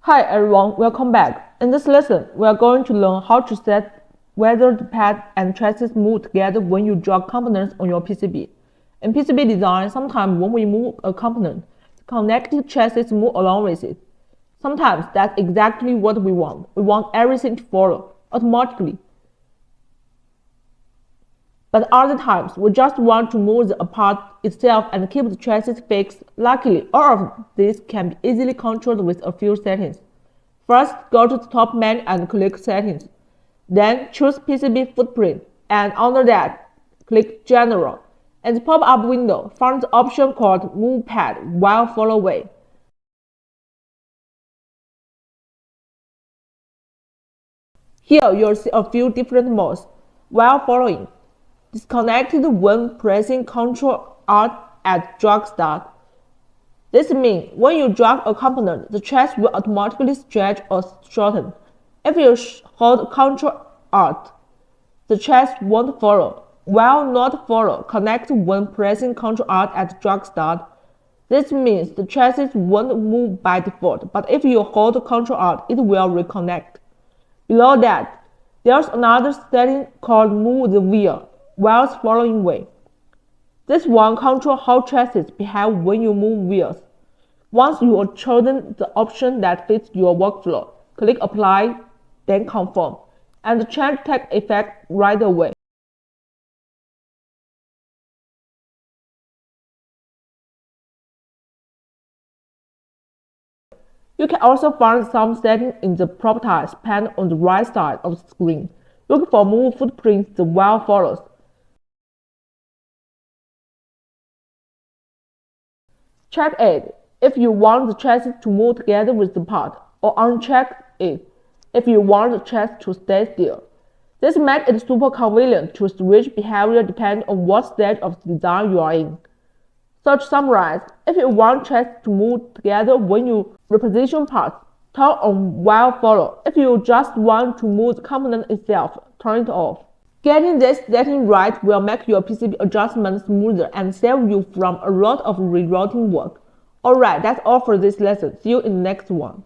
Hi everyone, welcome back. In this lesson, we are going to learn how to set whether the pad and chassis move together when you drag components on your PCB. In PCB design, sometimes when we move a component, the connected chassis move along with it. Sometimes that's exactly what we want. We want everything to follow automatically. But other times, we just want to move the part itself and keep the chassis fixed. Luckily, all of this can be easily controlled with a few settings. First, go to the top menu and click Settings. Then choose PCB footprint, and under that, click General. In the pop-up window, find the option called Move Pad while following. Here you'll see a few different modes. While following, disconnected when pressing Ctrl Alt at drag start. This means when you drag a component, the chassis will automatically stretch or shorten. If you hold Ctrl Alt, the chassis won't follow. While not follow, connect when pressing Ctrl Alt at drag start. This means the chassis won't move by default, but if you hold Ctrl Alt, it will reconnect. Below that, there's another setting called Move the Wheel while following way. This one controls how chassis behave when you move wheels. Once you have chosen the option that fits your workflow, click Apply, then Confirm, and the change takes effect right away. You can also find some settings in the Properties panel on the right side of the screen. Look for Move Footprint the while follows. Check it if you want the chassis to move together with the part, or uncheck it if you want the chassis to stay still. This makes it super convenient to switch behavior depending on what stage of the design you are in. So to summarize, if you want chassis to move together when you reposition parts, turn on while follow. If you just want to move the component itself, turn it off. Getting this setting right will make your PCB adjustment smoother and save you from a lot of rewriting work. Alright, that's all for this lesson. See you in the next one.